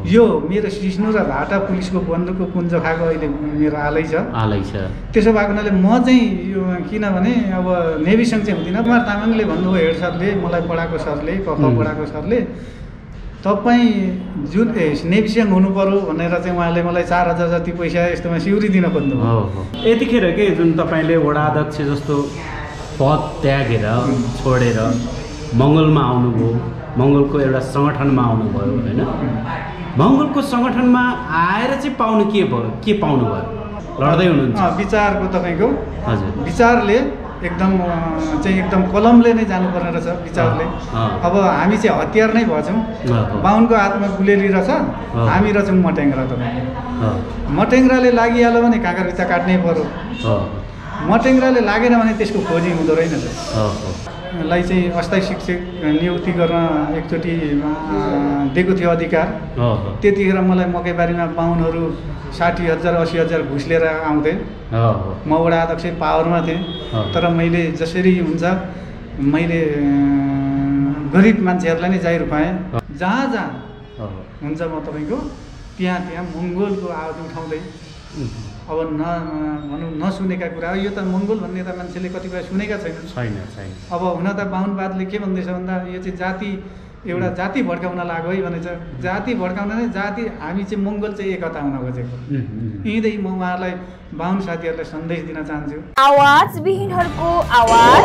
यो मेरो सिस्नु र भाटा पुलिसको बन्दुकको कुञ्जो खाएको अहिले मेरो आलै छ। त्यसो भएको हुनाले म चाहिँ यो किनभने अब नेभिसँग चाहिँ हुँदिनँ। कुमार तामाङले भन्नुभयो, हेड सरले मलाई पढाएको सरले, कफ पढाएको सरले, तपाईँ जुन नेभिसँग हुनु पर्यो भनेर चाहिँ उहाँले मलाई 4000 जति पैसा यस्तोमा सिउरी दिन खोज्नुभयो। यतिखेर के जुन तपाईँले वडा अध्यक्ष जस्तो पद त्यागेर छोडेर मङ्गलमा आउनुभयो, मङ्गलको एउटा सङ्गठनमा आउनुभयो होइन, मङ्गलको सङ्गठनमा आएर चाहिँ पाउनु के भयो, के पाउनु भयो? लड्दै हुनुहुन्छ विचारको तपाईँको। हजुर, विचारले एकदम कलमले नै जानुपर्ने रहेछ विचारले। अब हामी चाहिँ हतियार नै भएछौँ। बाहुनको हातमा गुलेली रहेछ, हामी रहेछौँ मटेङ्ग्रा। तपाईँ मटेङ्ग्राले लागिहाल्यो भने काँक्रा बिचा काट्नै पर्यो। मटेङ्ग्राले लागेन भने त्यसको खोजी हुँदो रहेन। लाई चाहिँ अस्थायी शिक्षक नियुक्ति गर्न एकचोटि दिएको थियो अधिकार। त्यतिखेर मलाई मकैबारीमा बाहुनहरू 60,000 80,000 घुस लिएर आउँथे। म वडा अध्यक्ष पावरमा थिएँ, तर मैले जसरी हुन्छ मैले गरिब मान्छेहरूलाई नै जाहिर खुवाएँ। जहाँ जहाँ हुन्छ म तपाईँको त्यहाँ मङ्गोलको आवाज उठाउँदै, अब भनौँ नसुनेका कुरा, यो त मङ्गोल भन्ने त मान्छेले कतिपय सुनेका छैन। अब हुन त बाहुनवादले के भन्दैछ भन्दा यो चाहिँ जाति एउटा जाति भड्काउन लाग्यो है भनेछ। जाति भड्काउन नै जाति, हामी चाहिँ मङ्गोल चाहिँ एकता हुन खोजेको। यहीँदै म उहाँहरूलाई बाहुन साथीहरूलाई सन्देश दिन चाहन्छु। आवाज विहीनहरूको आवाज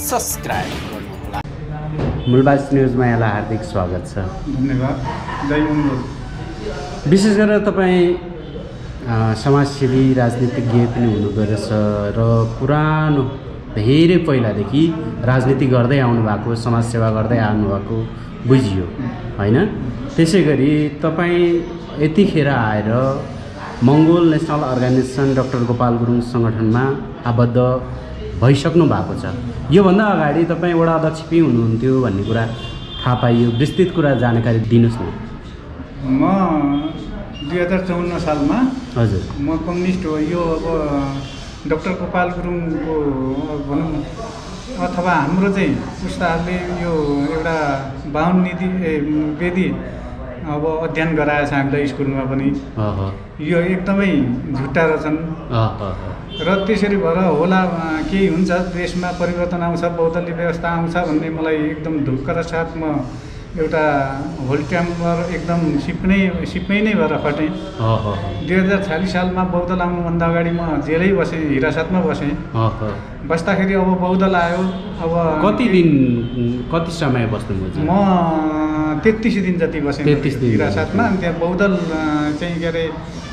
सब्स्क्राइब गर्नुहोला। मूलबासी न्युजमा यहाँलाई हार्दिक स्वागत छ। धन्यवाद। जय मङ्गल। विशेष गरेर तपाईँ समाजसेवी राजनीतिज्ञ पनि हुनुहुँदो रहेछ र पुरानो धेरै पहिलादेखि राजनीति गर्दै आउनुभएको, समाजसेवा गर्दै आउनुभएको बुझियो होइन। त्यसै गरी तपाईँ यतिखेर आएर Mongol national organisation doctor Gopal Gurung सङ्गठनमा आबद्ध भइसक्नु भएको छ। योभन्दा अगाडि तपाईँ वडा अध्यक्ष पनि हुनुहुन्थ्यो भन्ने कुरा थाहा पाइयो। विस्तृत कुरा जानकारी दिनुहोस् न। म 2054 सालमा हजुर म कम्युनिस्ट हो। यो अब डाक्टर गोपाल गुरुङको भनौँ अथवा हाम्रो चाहिँ पुस्ताहरूले यो एउटा बाहुन नीति वेदी अब अध्ययन गराएछ हामीलाई स्कुलमा पनि। यो एकदमै झुट्टा रहेछन् र त्यसरी भएर होला केही हुन्छ, देशमा परिवर्तन आउँछ, बहुदलीय व्यवस्था आउँछ भन्ने मलाई एकदम ढुक्क र साथ म एउटा होल ट्याम्पर एकदम सिपमै नै भएर फटेँ। 2046 सालमा बहुदल आउनुभन्दा अगाडि म जेलै बसेँ, हिरासतमा बसेँ। बस्दाखेरि अब बहुदल आयो। अब कति समय बस्नुभयो? म 33 दिन जति बसेँ हिरासतमा। अनि त्यहाँ बहुदल चाहिँ के अरे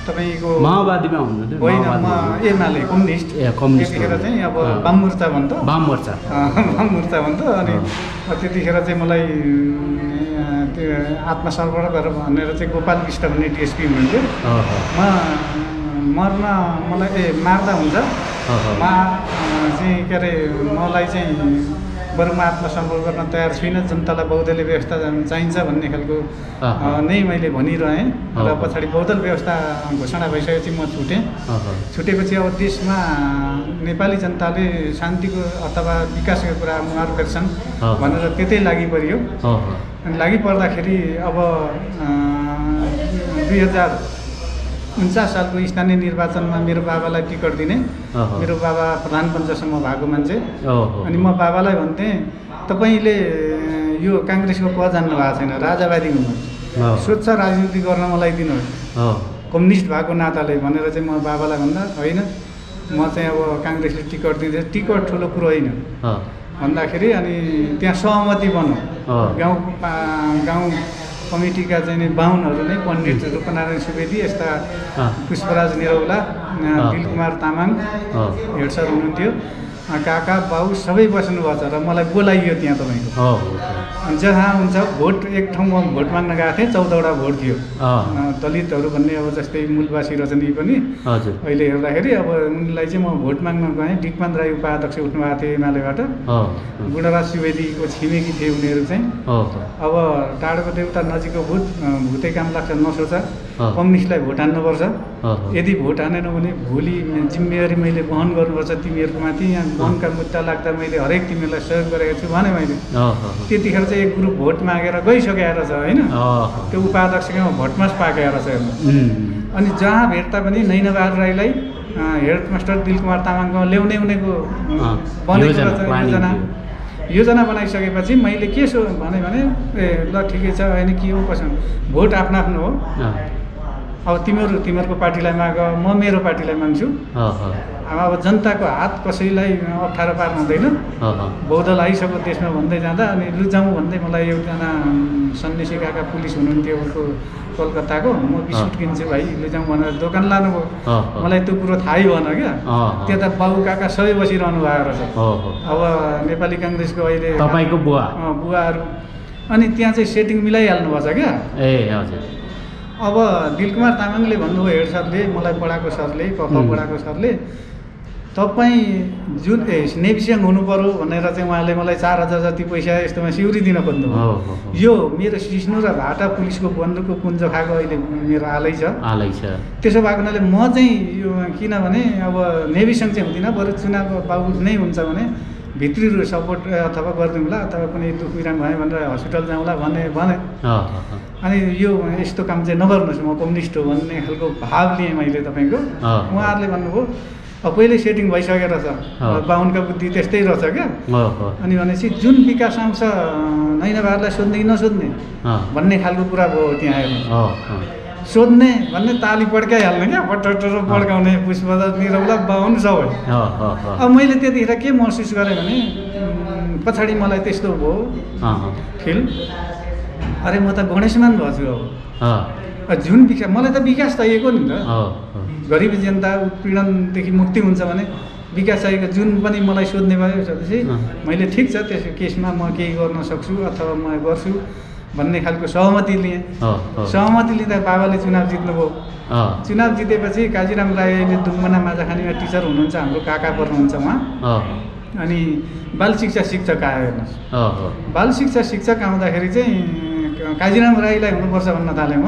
तपाईँको माओवादीमा हुनुहुन्थ्यो? होइन, म एमाले कम्युनिस्ट। त्यतिखेर चाहिँ अब वाममोर्चा भन्थ्यो। वाममोर्चा भन्थ्यो। अनि त्यतिखेर चाहिँ मलाई त्यो आत्मसमर्पण गरेर भनेर चाहिँ गोपाल विष्ट भन्ने डिएसपी हुनुहुन्थ्यो। मलाई मार्दा हुन्छ चाहिँ के अरे मलाई चाहिँ बरु म आत्मसमर्पण गर्न तयार छुइनँ, जनतालाई बहुदलीय व्यवस्था चाहिन्छ भन्ने खालको नै मैले भनिरहेँ। र पछाडि बहुदल व्यवस्था घोषणा भइसकेपछि म छुटेपछि अब देशमा नेपाली जनताले शान्तिको अथवा विकासको कुरा मुहार गर्छन् भनेर त्यतै लागि परियो। अनि लागि पर्दाखेरि अब 2049 सालको स्थानीय निर्वाचनमा मेरो बाबालाई टिकट दिने। मेरो बाबा प्रधान पञ्चसम्म भएको मान्छे। अनि म बाबालाई भन्थेँ, तपाईँले यो काङ्ग्रेसको पद जान्नु भएको छैन, राजावादी हुनुहुन्छ, स्वच्छ राजनीति गर्न मलाई दिनुहोस् कम्युनिस्ट भएको नाताले भनेर चाहिँ म बाबालाई भन्दा, होइन म चाहिँ अब काङ्ग्रेसले टिकट दिँदैछ, टिकट ठुलो कुरो होइन भन्दाखेरि अनि त्यहाँ सहमति बन्यो। गाउँ कमिटीका चाहिँ बाहुनहरू नै पण्डित रूपनारायण सुवेदी, यस्ता पुष्पराज निरौला, दिलकुमार तामाङ हेड सर हुनुहुन्थ्यो, काका बाउ सबै बस्नुभएको छ र मलाई बोलाइयो त्यहाँ तपाईँको। जहाँ हुन्छ भोट, एक ठाउँमा भोट माग्न गएको थिएँ, 14वटा भोट थियो। दलितहरू भन्ने अब जस्तै मूलवासी रहेछन् यी पनि। अहिले हेर्दाखेरि अब उनलाई चाहिँ म भोट माग्न गएँ। डिकमान राई उपाध्यक्ष उठ्नुभएको थियो एमालेबाट। बुढाराज सुवेदीको छिमेकी थिए उनीहरू चाहिँ। अब टाढोको देउता नजिकको भूत, भूतै काम लाग्छ नसोच। कम्युनिस्टलाई भोट हान्नुपर्छ, यदि भोट हानेन भने भोलि जिम्मेवारी मैले वहन गर्नुपर्छ तिमीहरूको माथि, यहाँ वनका मुद्दा लाग्दा मैले हरेक तिमीहरूलाई सहयोग गरेको छु भने मैले त्यतिखेर चाहिँ एक ग्रुप भोट मागेर गइसकेर छ होइन, त्यो उपाध्यक्षमा भोटमास पाकेर छ हेर्नु। अनि जहाँ भेट्दा पनि नैनबहादुर राईलाई हेडमास्टर दिलकुमार तामाङको ल्याउने उनीको बनेको योजना बनाइसकेपछि मैले के भने ए ल ठिकै छ, होइन के हो कसो, भोट आफ्नो आफ्नो हो, अब तिमीहरूको पार्टीलाई माग, म मेरो पार्टीलाई माग्छु। अब जनताको हात कसैलाई अप्ठ्यारो पार्नु हुँदैन। बौद्धल आइसक्यो देशमा भन्दै जाँदा अनि लुजाउँ भन्दै मलाई एकजना सन्यासी काका पुलिस हुनुहुन्थ्यो उनको कलकत्ताको, म बिस्कुट किन्छु भाइ लुजाउँ भनेर दोकान लानुभयो, मलाई त्यो कुरो थाहै भएन क्या। त्यता बाबु काका सबै बसिरहनु भएको रहेछ, अब नेपाली काङ्ग्रेसको अहिले तपाईँको बुवाहरू, अनि त्यहाँ चाहिँ सेटिङ मिलाइहाल्नु भएको छ क्या। ए हजुर। अब दिलकुमार तामाङले भन्नुभयो हेड सरले, मलाई पढाएको सरले, पढाएको सरले, तपाईँ जुन नेभिसिङ हुनु पऱ्यो भनेर चाहिँ उहाँले मलाई 4000 जति पैसा यस्तोमा सिउरी दिन खोज्नुभयो। यो मेरो सिस्नु र भाटा पुलिसको बन्दुकको कुञ्ज खाएको अहिले मेरो आलै छ। त्यसो भएको हुनाले म चाहिँ यो किनभने अब नेभिसिङ चाहिँ हुँदिनँ, बरु चुनाव बाबु नै हुन्छ भने भित्री सपोर्ट अथवा गरिदिउँला, अथवा कुनै दुख बिराम भयो भनेर हस्पिटल जाउँला भने अनि यो यस्तो काम चाहिँ नगर्नुहोस्, म कम्युनिस्ट हो भन्ने खालको भाव लिएँ मैले तपाईँको। उहाँहरूले भन्नुभयो अब पहिल्यै सेटिङ भइसकेर छ, बाहुनका बुद्धि त्यस्तै रहेछ क्या। अनि भनेपछि जुन विकास आउँछ नैनबहादुरलाई सोध्ने कि नसोध्ने भन्ने खालको कुरा भयो। त्यहाँ आएर सोध्ने भन्ने ताली पड्काइहाल्ने क्या, पटटर पड्काउने, पुष्पदा निरौला बाहुन सबै। अब मैले त्यतिखेर के महसुस गरेँ भने पछाडि मलाई त्यस्तो भयो फिल, अरे म त गणेशमान भएछु। अब जुन विकास, मलाई त विकास चाहिएको नि त, गरिब जनता उत्पीडनदेखि मुक्ति हुन्छ भने विकास चाहिएको। जुन पनि मलाई सोध्ने भयो भनेपछि मैले ठिक छ त्यस केसमा म केही गर्न सक्छु अथवा म गर्छु भन्ने खालको सहमति लिएँ। सहमति लिँदा बाबाले चुनाव जित्नुभयो। चुनाव जितेपछि काजीराम राई अहिले दुम्बना माझाखानीमा टिचर हुनुहुन्छ, हाम्रो काका पर्नुहुन्छ उहाँ। अनि बाल शिक्षा शिक्षक आयो हेर्नुहोस्। बाल शिक्षा शिक्षक आउँदाखेरि चाहिँ काजीराम राईलाई हुनुपर्छ भन्न थालेँ म।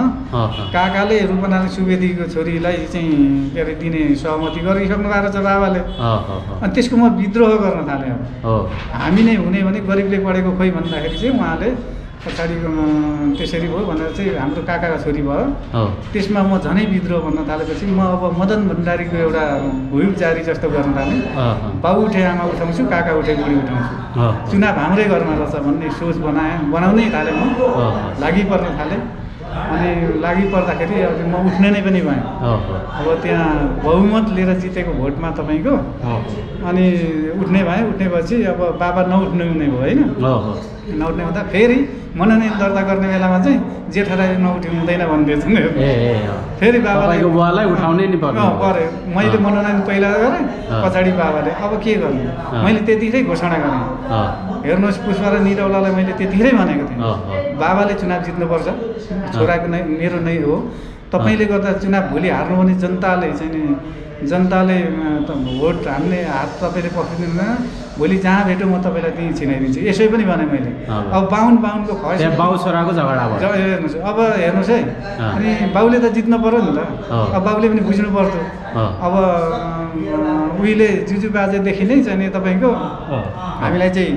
काकाले रूपनारायण सुवेदीको छोरीलाई चाहिँ के अरे दिने सहमति गरिसक्नु भएको छ बाबाले। अनि त्यसको म विद्रोह गर्न थालेँ। अब हामी नै हुने भने गरिबले पढेको खोइ भन्दाखेरि चाहिँ उहाँले पछाडि त्यसरी भयो भनेर चाहिँ हाम्रो काकाको छोरी भयो। त्यसमा म झनै विद्रोह भन्न थालेपछि म अब मदन भण्डारीको एउटा भुइँ जारी जस्तो गर्न थालेँ। बाउ उठे आमा उठाउँछु, काका उठे बुढी उठाउँछु, चुनाव हाम्रै घरमा रहेछ भन्ने सोच बनाउनै थालेँ। म लागि पर्न थालेँ। अनि लागि पर्दाखेरि अब म उठ्ने नै पनि भएँ। अब त्यहाँ बहुमत लिएर जितेको भोटमा तपाईँको अनि उठ्ने भएँ। उठ्नेपछि अब बाबा नउठ्ने हुने भयो होइन। नउठ्ने हुँदा फेरि मनोनयन दर्ता गर्ने बेलामा चाहिँ जेठाराई नउठ्नु हुँदैन भनिदिएछ नि। फेरि बाबालाई उठाउनै नि पऱ्यो। मैले मनोनयन पहिला गरेँ, पछाडि बाबाले। अब के गर्नु, मैले त्यतिखेरै घोषणा गरेँ। हेर्नुहोस् पुष्पा र निरौलालाई मैले त्यतिखेरै भनेको थिएँ बाबाले चुनाव जित्नुपर्छ, छोराको नै मेरो नै हो। तपाईँले गर्दा चुनाव भोलि हार्नु भने जनताले भोट हान्ने हात तपाईँले पक्रिदिनुहुन्न, भोलि जहाँ भेट्यो म तपाईँलाई त्यहीँ छिनाइदिन्छु। यसै पनि भने मैले। अब बाहुनको खस बाउ छोराको झगडा भयो। हेर्नुहोस् अब हेर्नुहोस् है, अनि बाउले त जित्नु पऱ्यो नि त। अब बाउले पनि बुझ्नु पर्थ्यो। अब उहिले जुजु बाजेदेखि नै चाहिँ नि तपाईँको हामीलाई चाहिँ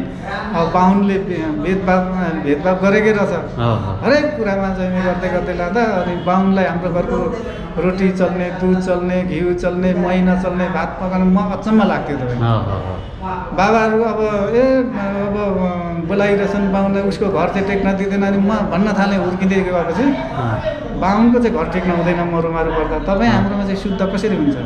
अब बाहुनले भेदभाव गरेकै रहेछ हरेक कुरामा चाहिँ गर्दै गर्दै लाँदा। अनि बाहुनलाई हाम्रो घरको रोटी चल्ने, दुध चल्ने, घिउ चल्ने, मही नचल्ने, भात पकाउनु म अचम्म लाग्थ्यो तपाईँ। बाबाहरू अब अब बोलाइरहेछन् बाहुनलाई, उसको घर चाहिँ टेक्न दिँदैन। अनि म भन्न थालेँ हुर्किँदै गएपछि बाहुनको चाहिँ घर टेक्न हुँदैन मरुमारु पर्दा, तपाईँ हाम्रोमा चाहिँ शुद्ध कसरी हुन्छ,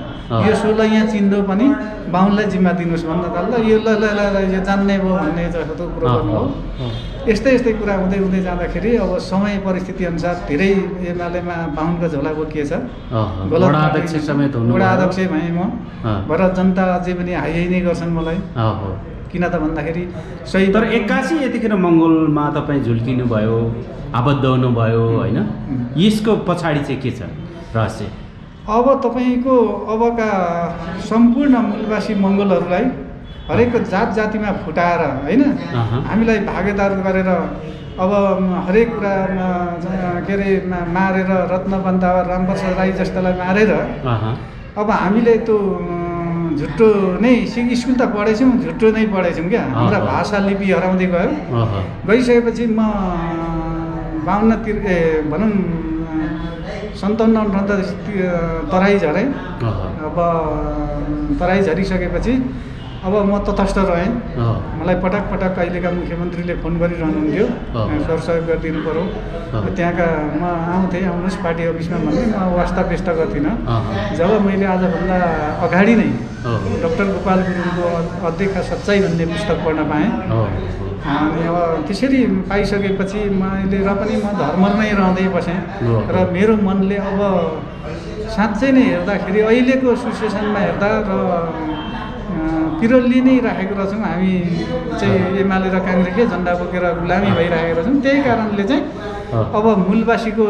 यो 16 यहाँ चिन्दो पनि बाहुनलाई जिम्मा दिनुहोस् भन्न थाल्दा यो ल ल ल यो जान्ने भयो भन्ने जस्तो कुरो गर्नुभयो। यस्तै यस्तै कुरा हुँदै हुँदै जाँदाखेरि अब समय परिस्थिति अनुसार धेरै एमालेमा बाहुनको झोला बोकिएछ। वडा अध्यक्ष भएँ म। भएर जनता अझै पनि हाई नै गर्छन् मलाई। किन त भन्दाखेरि सही। तर 81 यतिखेर मङ्गोलमा तपाईँ झुल्किनु भयो, आबद्ध हुनुभयो होइन, यसको पछाडि चाहिँ के छ रहस्य? अब तपाईँको अबका सम्पूर्ण मूलवासी मङ्गोलहरूलाई हरेक जात जातिमा फुटाएर होइन हामीलाई भागेदार गरेर अब हरेक कुरा के अरे मारेर रत्नबन्धा रामप्रसाद राई जस्तालाई मारेर अब हामीले त्यो झुट्टो नै स्कुल त पढेछौँ, झुट्टो नै पढेछौँ क्या। हाम्रा भाषा लिपि हराउँदै गइसकेपछि म 52 भनौँ 57-58 तराई झरेँ। अब तराई झरिसकेपछि अब म तटस्थ रहेँ। मलाई पटक पटक अहिलेका मुख्यमन्त्रीले फोन गरिरहनुहुन्थ्यो, सरसहयोग गरिदिनु पऱ्यो। त्यहाँका म आउँथेँ, आउनुहोस् पार्टी अफिसमा भन्ने म वास्ता व्यस्त गर्थिनँ। जब मैले आजभन्दा अगाडि नै डाक्टर गोपाल गुरुङको अध्यक्ष सच्चाइ भन्ने पुस्तक पढ्न पाएँ। अनि अब त्यसरी पाइसकेपछि मैले र पनि म धर्म नै रहँदै बसेँ र मेरो मनले अब साँच्चै नै हेर्दाखेरि अहिलेको सिचुएसनमा हेर्दा र पिरोल्ली नै राखेको रहेछौँ हामी चाहिँ एमाले र काङ्ग्रेसले झन्डा बोकेर गुलामी भइराखेको रहेछौँ। त्यही कारणले चाहिँ अब मूलवासीको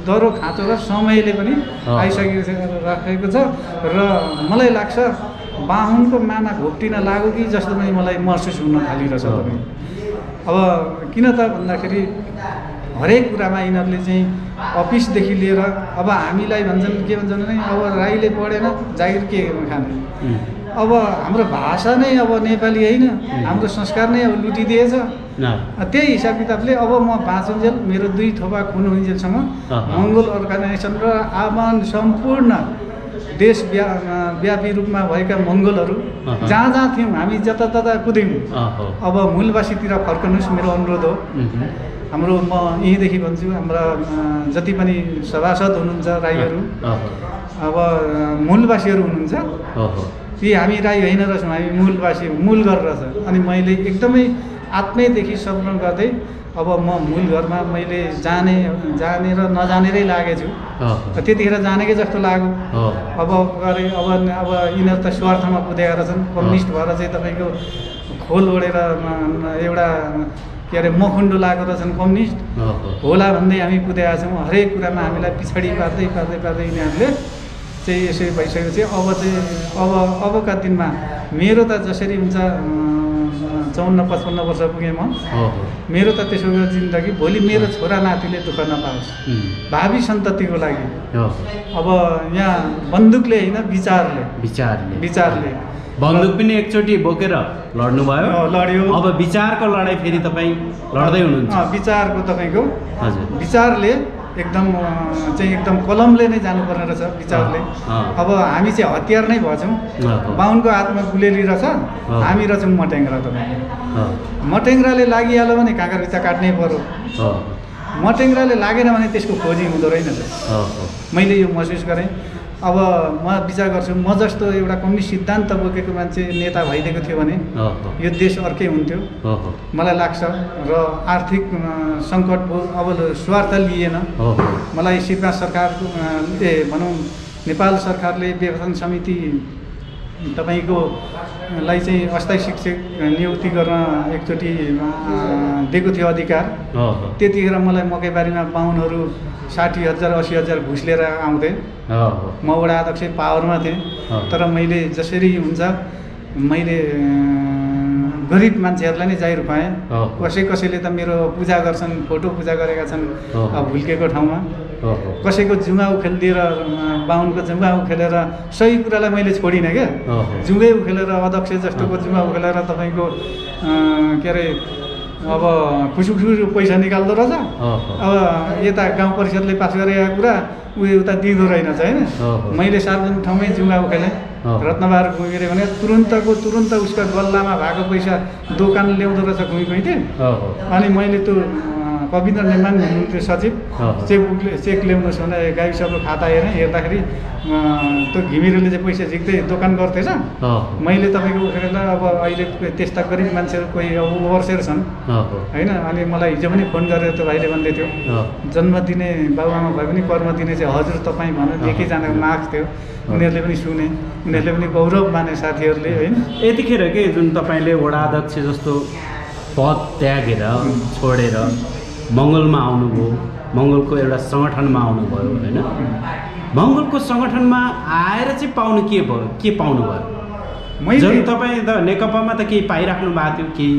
दरो खाँचो र समयले पनि आइसकिराखेको छ र मलाई लाग्छ बाहुनको माना घोप्टिन लाग्यो कि जस्तो पनि मलाई महसुस हुन थालिरहेछ। अब किन त भन्दाखेरि हरेक कुरामा यिनीहरूले चाहिँ अफिसदेखि लिएर अब हामीलाई भन्छन् के भन्छन् भने अब राईले पढेन जागिर के खाने। अब हाम्रो भाषा नै अब नेपाली होइन, हाम्रो संस्कार नै अब लुटिदिएछ। त्यही हिसाब किताबले अब म बाँचुन्जेल मेरो 2 थोपा खुन हुन्जेलसम्म मङ्गोल अर्गनाइजेसन र आह्वान सम्पूर्ण देशव्यापी रूपमा भएका मङ्गोलहरू जहाँ जहाँ थियौँ हामी जतातता कुद्यौँ। अब मूलवासीतिर फर्कनुहोस् मेरो अनुरोध हो। हाम्रो म यहीँदेखि भन्छु, हाम्रा जति पनि सभासद हुनुहुन्छ राईहरू, अब मूलवासीहरू हुनुहुन्छ, ती हामी राई होइन रहेछौँ, हामी मूलवासी मूल घर रहेछ। अनि मैले एकदमै आत्मैदेखि समर्पण गर्दै अब म मूल घरमा मैले जानेर नजानेरै लागेछु। त्यतिखेर जानेकै जस्तो लाग्यो। अब गरे अब यिनीहरू त स्वार्थमा कुदेका रहेछन्। कम्युनिस्ट भएर चाहिँ तपाईँको खोल ओढेर एउटा के अरे मखुन्डो लागेको रहेछन् कम्युनिस्ट होला भन्दै हामी कुदेका छौँ। हरेक कुरामा हामीलाई पछाडि पार्दै यिनीहरूले चाहिँ यसरी भइसकेपछि अब चाहिँ अबका दिनमा मेरो त जसरी हुन्छ 54-55 वर्ष पुगेँ म, मेरो त त्यसो जिन्दगी भोलि मेरो छोरा नातिले दुःख नपाओस्, भावी सन्ततिको लागि। अब यहाँ बन्दुकले होइन विचारले बन्दुक पनि एकचोटि बोकेर लड्नुभयो, लड्यो। अब विचारको लडाइँ फेरि तपाईँ लड्दै हुनुहुन्छ। विचारको तपाईँको विचारले एकदम कलमले नै जानुपर्ने रहेछ विचारले। अब हामी चाहिँ हतियार नै भएछौँ। बाहुनको हातमा गुलेली रहेछ, हामी रहेछौँ मटेङ्ग्रा। तपाईँको मटेङ्ग्राले लागिहाल्यो भने काँक्रा बिचा काट्नै पर्यो। मटेङ्ग्राले लागेन भने त्यसको खोजी हुँदो रहेन। मैले यो महसुस गरेँ। अब म विचार गर्छु, म जस्तो एउटा कम्युनिस्ट सिद्धान्त बोकेको मान्छे नेता भइदिएको थियो भने यो देश अर्कै हुन्थ्यो मलाई लाग्छ। र आर्थिक सङ्कट अब स्वार्थ लिएन। मलाई शिवराज सरकारको भनौँ नेपाल सरकारले व्यवस्थापन समिति तपाईँको लाई चाहिँ अस्थायी शिक्षक नियुक्ति गर्न एकचोटि दिएको थियो अधिकार। त्यतिखेर मलाई मकैबारीमा बाहुनहरू 60,000-80,000 घुस लिएर आउँथे। म वडा अध्यक्ष पावरमा थिएँ। तर मैले जसरी हुन्छ मैले गरिब मान्छेहरूलाई नै जाहिर पाएँ। कसैले त मेरो पूजा गर्छन्, फोटो पूजा गरेका छन् भुल्केको ठाउँमा। कसैको जुङ्गा उखेलिदिएर बाहुनको जुङ्गा उखेलेर सही कुरालाई मैले छोडिनँ क्या। जुङ्गै उखेलेर अध्यक्ष जस्तोको जुङ्गा उखेलेर तपाईँको के अरे अब खुसुखुसु पैसा निकाल्दो रहेछ। अब यता गाउँ परिषदले पास गरेका कुरा उता दिँदो रहेनछ होइन। मैले सार्वजनिक ठाउँमै जुङ्गा उखेलेँ, रत्नबहार घुमिरे भने तुरुन्त उसको गल्लामा भएको पैसा दोकान ल्याउँदो रहेछ घुइते। अनि मैले त्यो कविन्द्र नेमाङ हुनुहुन्थ्यो सचिव, चेक ल्याउनुहोस् भने गाविसको खाता हेर्दाखेरि त्यो घिमिरेले चाहिँ पैसा झिक्दै दोकान गर्थेछ। मैले तपाईँको उखेलेर अब अहिले त्यस्ता गरिब मान्छेहरू कोही अब ओभरसेयर छन् होइन। अनि मलाई हिजो पनि फोन गरेर त्यो भाइले भन्दै थियो जन्म दिने बाबुआमा भए पनि कर्म दिने चाहिँ हजुर तपाईँ भनेर एकैजनाको माग थियो। उनीहरूले पनि सुने, उनीहरूले पनि गौरव माने साथीहरूले होइन। यतिखेर के जुन तपाईँले वडा अध्यक्ष जस्तो पद त्यागेर छोडेर मङ्गलमा आउनुभयो, मङ्गलको एउटा सङ्गठनमा आउनुभयो होइन। मङ्गलको सङ्गठनमा आएर चाहिँ पाउनु के भयो, के पाउनु भयो? जुन तपाईँ त नेकपामा त केही पाइराख्नु भएको थियो, केही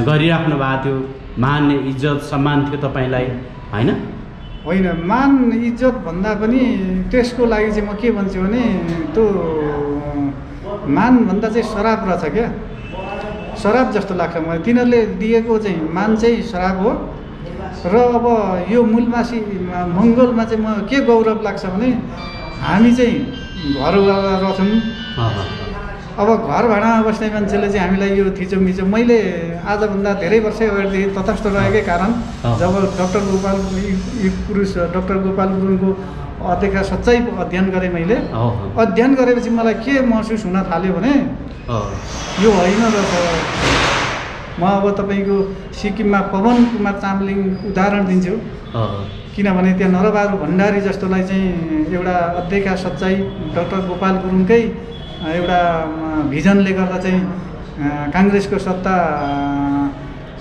गरिराख्नु भएको थियो, मान इज्जत सम्मान थियो तपाईँलाई होइन? होइन, मान इज्जत भन्दा पनि त्यसको लागि चाहिँ म के भन्छु भने त्यो मान भन्दा चाहिँ शराब रहेछ क्या, शराब जस्तो लाग्छ मलाई। तिनीहरूले दिएको चाहिँ मान चाहिँ शराब हो। र अब यो मूलवासी मङ्गोलमा चाहिँ म के गौरव लाग्छ भने हामी चाहिँ घरवाला रहेछौँ। अब घर भाडामा बस्ने मान्छेले चाहिँ हामीलाई यो थिचोमिचो, मैले आजभन्दा धेरै वर्ष अगाडिदेखि तटस्थ रहेकै कारण जब डक्टर गोपाल गुरुङको अध्यक्ष सच्चाइ अध्ययन गरेँ मैले। अध्ययन गरेपछि मलाई के महसुस हुन थाल्यो भने यो होइन रहेछ। म अब तपाईँको सिक्किममा पवन कुमार चामलिङ उदाहरण दिन्छु, किनभने त्यहाँ नरबहादुर भण्डारी जस्तोलाई चाहिँ एउटा अध्यक्ष सच्चाइ डक्टर गोपाल गुरुङकै एउटा भिजनले गर्दा चाहिँ काङ्ग्रेसको सत्ता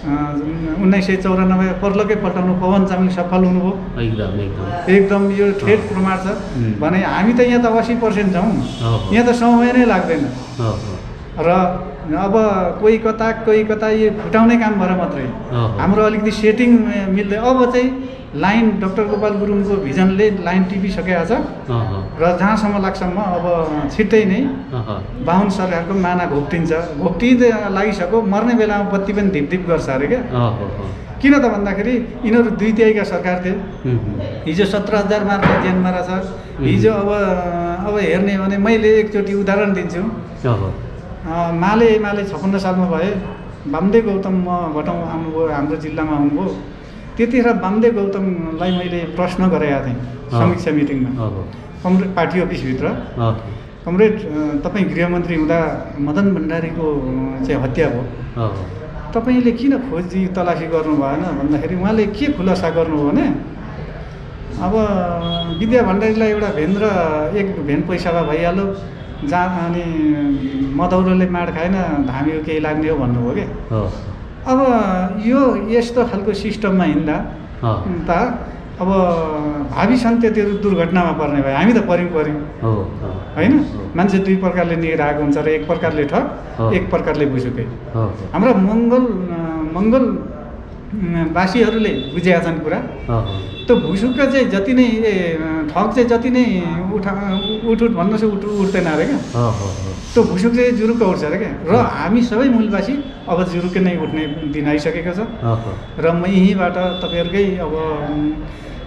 1994 पर्लकै पल्टाउनु पवन चामलिङ सफल हुनुभयो। एकदम यो ठेट प्रमाण छ भने हामी त यहाँ त 80% छौँ, यहाँ त समय नै लाग्दैन। र अब कोही कता यो फुटाउने काम भएर मात्रै हाम्रो अलिकति सेटिङ मिल्दै अब चाहिँ लाइन डक्टर गोपाल गुरुङको भिजनले लाइन टिपिसकेको छ। र जहाँसम्म लाग्छ म अब छिट्टै नै बाहुन सरकारको माना घोप्टिँदै लागिसक्यो, मर्ने बेलामा बत्ती पनि धिपधिप गर्छ अरे क्या। किन त भन्दाखेरि यिनीहरू 2/3 सरकार थिए, हिजो 17,000 मार्फत ज्यानमा रहेछ। हिजो अब हेर्ने भने मैले एकचोटि उदाहरण दिन्छु। माले 56 सालमा भए वामदेव गौतम भटाउँ आउनुभयो, हाम्रो जिल्लामा आउनुभयो। त्यतिखेर वामदेव गौतमलाई मैले प्रश्न गरेका थिएँ समीक्षा मिटिङमा, कमरेड पार्टी अफिसभित्र। कमरेड, तपाईँ गृहमन्त्री हुँदा मदन भण्डारीको चाहिँ हत्या भयो, तपाईँले किन खोजी तलासी गर्नु भएन भन्दाखेरि उहाँले के खुलासा गर्नुभयो भने अब विद्या भण्डारीलाई एउटा भेन र एक भेन पैसामा भइहाल्यो, जहाँ अनि मदौरोले माड खाएन धामीको केही लाग्ने हो भन्नुभयो क्या। अब यो यस्तो खालको सिस्टममा हिँड्दा त अब भावी सन्ततिहरू दुर्घटनामा पर्ने भयो। हामी त पऱ्यौँ होइन। मान्छे 2 प्रकारले निहिरहेको हुन्छ र एक प्रकारले ठग, एक प्रकारले बुझुकै। हाम्रा मङ्गलवासीहरूले बुझेका छन् कुरा। त्यो भुसुक्क चाहिँ जति नै ठग चाहिँ जति नै उठ भन्नुहोस् उठ्दैन अरे क्या। त्यो भुसुक चाहिँ जुरुक्क उठ्छ अरे क्या। र हामी सबै मूलवासी अब जुरुक्कै नै उठ्ने दिन आइसकेको छ। र म यहीँबाट तपाईँहरूकै अब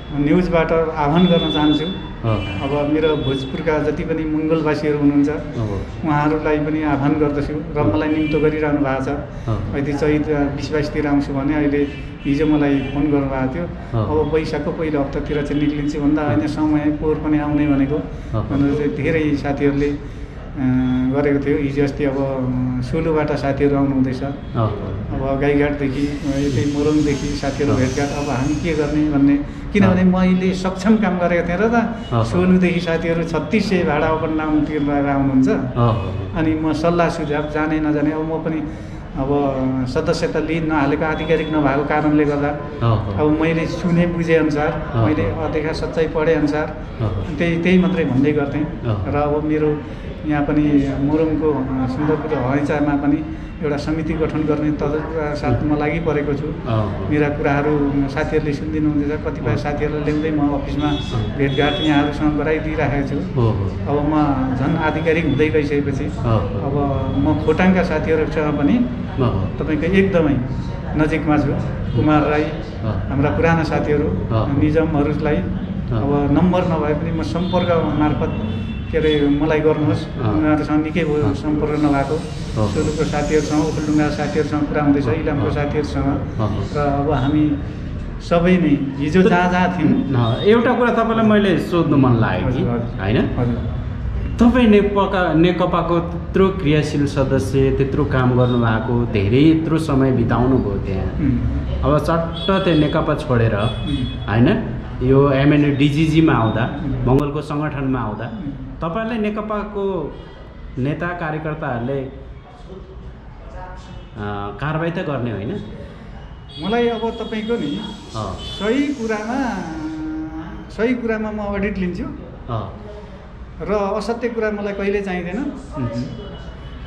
न्युजबाट आह्वान गर्न चाहन्छु, अब मेरो भोजपुरका जति पनि मङ्गलवासीहरू हुनुहुन्छ उहाँहरूलाई पनि आह्वान गर्दछु र मलाई निम्तो गरिरहनु भएको छ। अहिले चैत 20-22तिर आउँछु भने अहिले हिजो मलाई फोन गर्नुभएको थियो। अब वैशाखको पहिलो हप्तातिर चाहिँ निक्लिन्छु भन्दा होइन, समय पोहोर पनि आउने भनेको भनेर चाहिँ धेरै साथीहरूले गरेको थियो। हिजो अस्ति अब सोलुबाट साथीहरू आउनुहुँदैछ, अब गाईघाटदेखि यतै मोरङदेखि साथीहरू भेटघाट। अब हामी के गर्ने भन्ने, किनभने मैले सक्षम काम गरेको थिएँ र त सोलुदेखि साथीहरू 3600 भाडा अपन नाम तिरेर आउनुहुन्छ। अनि म सल्लाह सुझाव जाने नजाने, अब म पनि अब सदस्यता लिन नहालेको आधिकारिक नभएको कारणले गर्दा अब मैले सुने बुझेअनुसार, मैले अध्यक्ष सच्चाइ पढेअनुसार त्यही मात्रै भन्दै गर्थेँ। र अब मेरो यहाँ पनि मोरङको सुन्दरपुर हवाईचामा पनि एउटा समिति गठन गर्ने साथ म लागि परेको छु। मेरा कुराहरू साथीहरूले सुनिदिनु हुँदैछ, कतिपय साथीहरूलाई ल्याउँदै म अफिसमा भेटघाट यहाँहरूसँग गराइदिइराखेको छु। अब म झन् आधिकारिक हुँदै गइसकेपछि अब म खोटाङका साथीहरूसँग पनि तपाईँको एकदमै नजिकमा छु। कुमार राई, हाम्रा पुराना साथीहरू निजमहरूलाई अब नम्बर नभए पनि म सम्पर्क मार्फत के अरे मलाई गर्नुहोस्। उनीहरूसँग निकै भयो सम्पर्क नभएको, सोलुको साथीहरूसँग, ओखलढुङ्गा साथीहरूसँग कुरा हुँदैछ, इलामको साथीहरूसँग। र अब हामी सबै नै हिजो जहाँ थियौँ। एउटा कुरा तपाईँलाई मैले सोध्नु मन लाग्यो कि होइन, तपाईँ नेकपाको त्यत्रो क्रियाशील सदस्य, त्यत्रो काम गर्नुभएको, धेरै यत्रो समय बिताउनु भयो त्यहाँ। अब चट्ट त्यो नेकपा छोडेर होइन यो MNDGGमा आउँदा, मङ्गलको सङ्गठनमा आउँदा तपाईँलाई नेकपाको नेता कार्यकर्ताहरूले कारबाही त गर्ने होइन? मलाई अब तपाईँको नि सही कुरामा म अडिट लिन्छु र असत्य कुरा मलाई कहिले चाहिँदैन।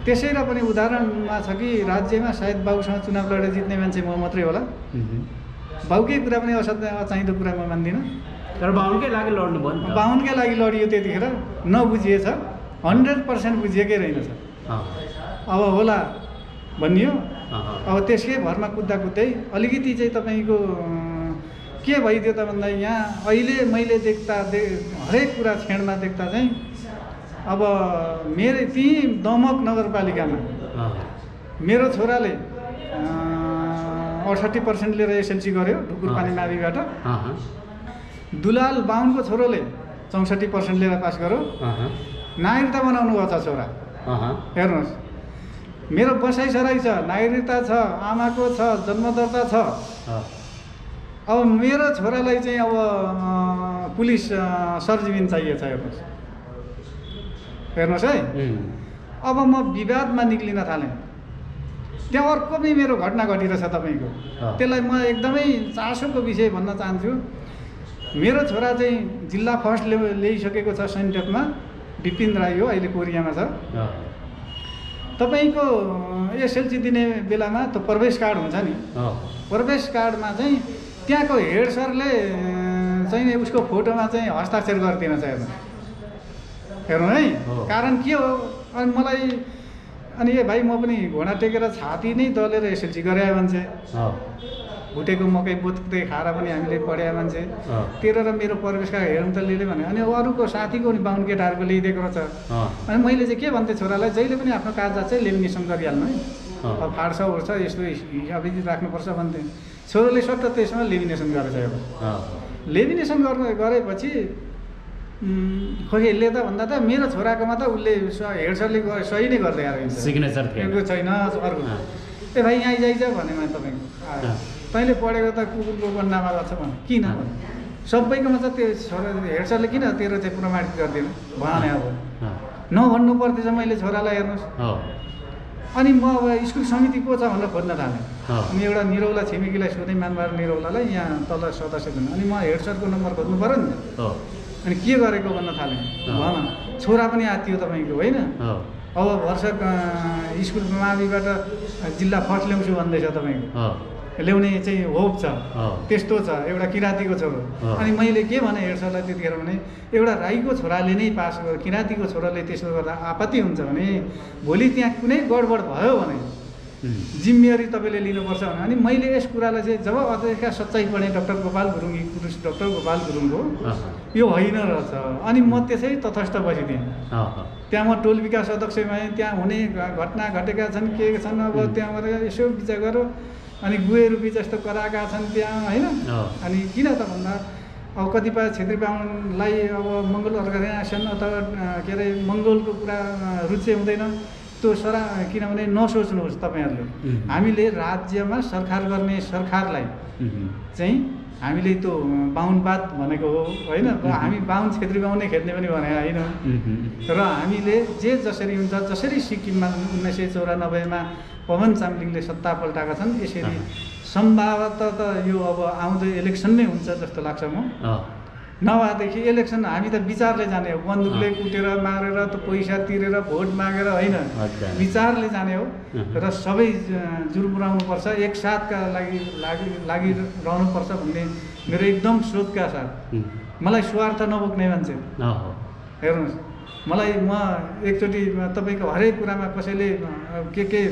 त्यसै र पनि उदाहरणमा छ कि राज्यमा सायद बाबुसँग चुनाव लडेर जित्ने मान्छे म मात्रै होला। बाबुकै कुरा पनि अचाहिँदो कुरा म मान्दिनँ, तर बाहुनकै लागि लड्नु भयो नि। बाहुनकै लागि लडियो त्यतिखेर, नबुझिएछ, 100% बुझिएकै रहेनछ। अब होला भनियो। अब त्यसकै भरमा कुद्दै अलिकति चाहिँ तपाईँको के भइदियो त भन्दा यहाँ अहिले मैले हरेक कुरा छेडमा देख्दा चाहिँ अब मेरो त्यहीँ दमक नगरपालिकामा मेरो छोराले 68% लिएर एसएलसी गर्यो ढुकुरपानी माविबाट। दुलाल बाहुनको छोरोले 64% लिएर पास गर्यो। नागरिकता बनाउनु भएको छ छोरा। हेर्नुहोस्, मेरो बसाइसराई छ, नागरिकता छ, आमाको छ, जन्मदर्ता छ। अब मेरो छोरालाई चाहिँ अब पुलिस सरजीविन चाहिएछ। हेर्नुहोस् है, अब म विवादमा निक्लिन थालेँ। त्यहाँ अर्को पनि मेरो घटना घटिरहेछ तपाईँको, त्यसलाई म एकदमै चासोको विषय भन्न चाहन्छु। मेरो छोरा चाहिँ जिल्ला फर्स्ट ल्याइसकेको छ सेन्टकमा, विपिन राई हो, अहिले कोरियामा छ। तपाईँको एसएलसी दिने बेलामा त प्रवेश कार्ड हुन्छ नि, प्रवेश कार्डमा चाहिँ त्यहाँको हेड सरले चाहिँ उसको फोटोमा चाहिँ हस्ताक्षर गरिदिन चाहिँ हेर्नु है। कारण के हो? अनि मलाई ए भाइ म पनि घोडा टेकेर छाती नै दलेर एसएलसी गरे मान्छे, भुटेको मकै बोत्दै खाएर पनि हामीले पढाए मान्छे, तेरो र मेरो प्रवेश कार्ड हेर्नु त लिएले भने। अनि अरूको साथीको नि बाहुन केटाहरूको ल्याइदिएको रहेछ। अनि मैले चाहिँ के भन्थेँ छोरालाई, जहिले पनि आफ्नो कागजात चाहिँ लेमिनेसन गरिहाल्नु है, अब फाड्छ उड्छ यस्तो हिसाबले राख्नुपर्छ भन्थेँ। छोराले सट्ट त्यसमा लेमिनेसन गरेछ। अब लेमिनेसन गरेपछि खोइ यसले त भन्दा त मेरो छोराकोमा त उसले हेड सरले सही नै गर्दै आएको सिग्नेचर छैन। अर्को ए भाइ यहाँ आइजाइज भने मैले तपाईँको तैँले पढेको त कुकुरको गन्नामा गर्छ भने किन सबैकोमा त त्यो छोरा हेड सरले किन तेरो चाहिँ प्रमाणित गरिदिनु भने। अब नभन्नु पर्थेछ मैले छोरालाई। हेर्नुहोस्, अनि म अब स्कुल समिति को छ भनेर खोज्न थालेँ। अनि एउटा निरौला छिमेकीलाई सोधेँ, मानबार निरौलालाई, यहाँ तल सदस्य हुनु। अनि म हेड सरको नम्बर खोज्नु पऱ्यो नि। अनि के गरेको भन्न थालेँ, भन छोरा पनि आत्तियो तपाईँको होइन। अब भर्सक स्कुल माविबाट जिल्ला फर्स्ट ल्याउँछु भन्दैछ तपाईँको, ल्याउने चाहिँ होप छ, त्यस्तो छ, एउटा किराँतीको छोरो। अनि मैले के भने हेड सरलाई त्यतिखेर भने, एउटा राईको छोराले नै पास गर्यो, किराँतीको छोराले त्यसो गर्दा आपत्ति हुन्छ भने भोलि त्यहाँ कुनै गडबड भयो भने जिम्मेवारी तपाईँले लिनुपर्छ भने। अनि मैले यस कुरालाई चाहिँ जब अध्यक्षका सच्चाइ पढेँ डक्टर गोपाल गुरुङ, डक्टर गोपाल गुरुङको, यो होइन रहेछ। अनि म त्यसै तटस्थ बसिदिएँ। त्यहाँ म टोल विकास अध्यक्षमा त्यहाँ हुने घटना घटेका छन्, के छन्, अब त्यहाँबाट यसो विचार गरौँ। अनि गुहे रूपी जस्तो कराएका छन् त्यहाँ होइन। अनि किन त भन्दा अब कतिपय छेत्री बाहुनलाई अब मङ्गल अर्गनाइजेसन अथवा के अरे मङ्गलको कुरा रुचि हुँदैन त्यो किनभने नसोच्नुहोस् तपाईँहरूले। हामीले राज्यमा सरकार गर्ने सरकारलाई चाहिँ हामीले त्यो बाहुनवाद भनेको हो होइन। हामी बाहुन छेत्री बाहुनै खेद्ने पनि भने होइन। र हामीले जे जसरी हुन्छ, जसरी सिक्किममा 1994मा पवन चामलिङले सत्ता पल्टाएका छन्, यसरी सम्भवतः त यो अब आउँदो इलेक्सन नै हुन्छ जस्तो लाग्छ म। नभएदेखि इलेक्सन हामी त विचारले जाने हो, बन्दुकले कुटेर मारेर त पैसा तिरेर भोट मागेर होइन, विचारले जाने हो। र सबै जुर्मुराउनुपर्छ, एकसाथका लागि रहनुपर्छ भन्ने मेरो एकदम सोचका साथ। मलाई स्वार्थ नबोक्ने मान्छे हेर्नुहोस्, मलाई म एकचोटि तपाईँको हरेक कुरामा कसैले के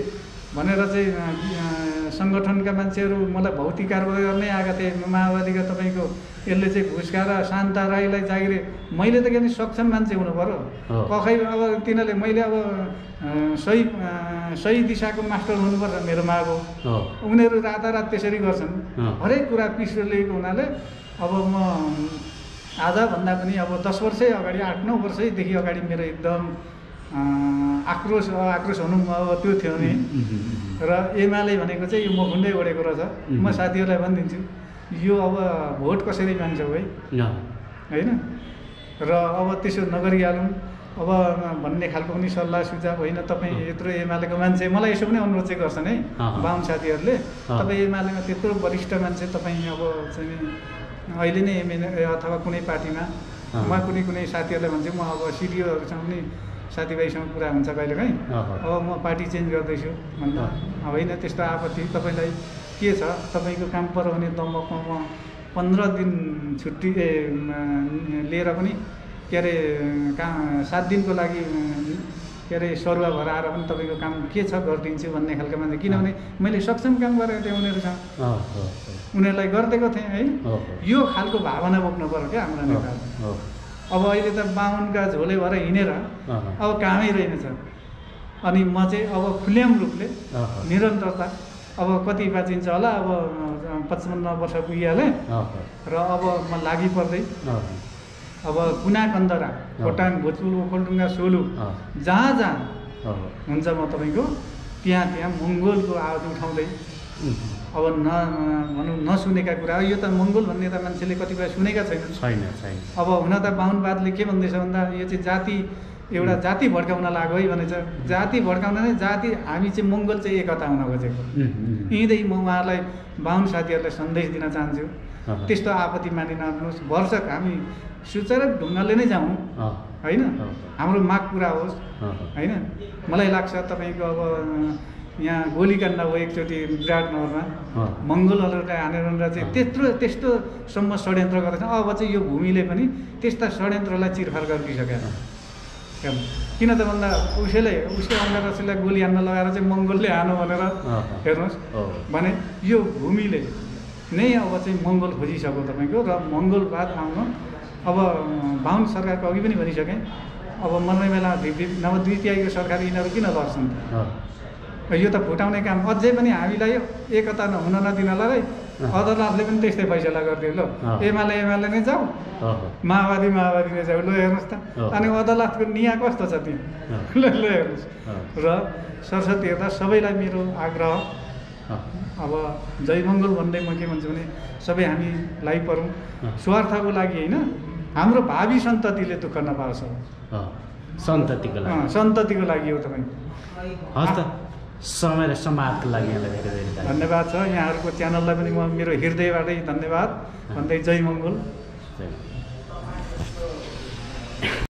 भनेर चाहिँ सङ्गठनका मान्छेहरू मलाई भौतिक कारवाही गर्नै आएका थिए। माओवादीका तपाईँको यसले चाहिँ घुसका र शान्ता राईलाई जागिरे, मैले त के भने सक्षम मान्छे हुनु पऱ्यो। पखै अब तिनीहरूले मैले अब सही दिशाको मास्टर हुनुपर्छ मेरो माग हो। उनीहरू रातारात त्यसरी गर्छन्, हरेक कुरा पिसो लिएको हुनाले अब म आधाभन्दा पनि अब 10 वर्षै अगाडि, 8-9 वर्षैदेखि अगाडि मेरो एकदम आक्रोश हुनु अब त्यो थियो नि। र एमाले भनेको चाहिँ यो मखुन्डै ओढेको रहेछ। म साथीहरूलाई भनिदिन्छु, यो अब भोट कसरी माग्छौ है होइन। र अब त्यसो नगरिहालौँ अब भन्ने खालको पनि सल्लाह सुझाव होइन। तपाईँ यत्रो एमालेको मान्छे, मलाई यसो पनि अनुरोध चाहिँ गर्छन् है बाहुन साथीहरूले, तपाईँ एमालेमा त्यत्रो वरिष्ठ मान्छे, तपाईँ अब चाहिँ अहिले नै एमएलए अथवा कुनै पार्टीमा, म कुनै साथीहरूलाई भन्छु, म अब सिडिओहरूसँग पनि साथीभाइसँग कुरा हुन्छ कहिलेकाहीँ अब म पार्टी चेन्ज गर्दैछु भन्दा होइन त्यस्तो आपत्ति तपाईँलाई के छ तपाईँको काम पर्यो भने दम्बकमा म 15 दिन छुट्टी लिएर पनि के अरे 7 दिनको लागि के अरे सरुवा भएर आएर पनि तपाईँको काम के छ गरिदिन्छु भन्ने खालको मान्छे किनभने मैले सक्षम काम गरेको थिएँ उनीहरूसँग उनीहरूलाई गरिदिएको थिएँ है यो खालको भावना बोक्नु पर्यो क्या हाम्रो नेताहरू अब अहिले त बाहुनका झोले भएर हिँडेर अब कामै रहेनछ अनि म चाहिँ अब खुल्याम रूपले निरन्तरता अब कति बाँचिन्छ होला अब 55 वर्ष पुगिहालेँ र अब म लागि पर्दै अब कुना कन्दरा खोटाङ भोजपुर ओखलढुङ्गा सोलु जहाँ जहाँ हुन्छ म तपाईँको त्यहाँ मङ्गोलको आवाज उठाउँदै अब भनौँ नसुनेका कुरा यो त मङ्गोल भन्ने त मान्छेले कतिपय सुनेका छैन अब हुन त बाहुनवादले के भन्दैछ भन्दा यो चाहिँ जाति एउटा जाति भड्काउन लाग्यो है भनेछ जाति भड्काउन नै जाति हामी चाहिँ मङ्गोल चाहिँ एकता हुन खोजेको यहीँदै म उहाँहरूलाई बाहुन साथीहरूलाई सन्देश दिन चाहन्छु त्यस्तो आपत्ति मानिनहोस् भरसक हामी सुचारू ढङ्गले नै जाउँ होइन हाम्रो माग पुरा होस् होइन मलाई लाग्छ तपाईँको अब यहाँ गोलीकाण्ड भयो एकचोटि विराटनगरमा मङ्गोलहरूलाई हानेर चाहिँ त्यस्तोसम्म षड्यन्त्र गर्दैछ अब चाहिँ यो भूमिले पनि त्यस्ता षड्यन्त्रलाई चिरफार गरिदिइसक्यो किन त भन्दा उसकै अङ्गरक्षीलाई गोली हान्न लगाएर चाहिँ मङ्गोलले हानो भनेर हेर्नुहोस् भने यो भूमिले नै अब चाहिँ मङ्गोल खोजिसक्यो तपाईँको र मङ्गोलवाद आउनु अब बाहुन सरकारको अघि पनि भनिसकेँ अब मर्ने बेला नवद्वितीयको सरकार यिनीहरू किन लड्छन् यो त फुटाउने काम अझै पनि हामीलाई एकता हुन नदिनलाई अदालतले पनि त्यस्तै फैसला गरिदियो ल एमाले नै जाऊ माओवादी नै जाऊ ल हेर्नुहोस् त अनि अदालतको निया कस्तो छ त्यहाँ ल हेर्नुहोस् र सरस्वती हेर्दा सबैलाई मेरो आग्रह अब जय मङ्गल भन्दै म के भन्छु भने सबै हामी लागि परौँ स्वार्थको लागि होइन हाम्रो भावी सन्ततिले दुःख नपाओस् सन्ततिको लागि हो तपाईँ हस् त समय र सम्वादको लागि यहाँलाई धेरै धेरै धन्यवाद छ यहाँहरूको च्यानललाई पनि म मेरो हृदयबाटै धन्यवाद भन्दै जय मङ्गल।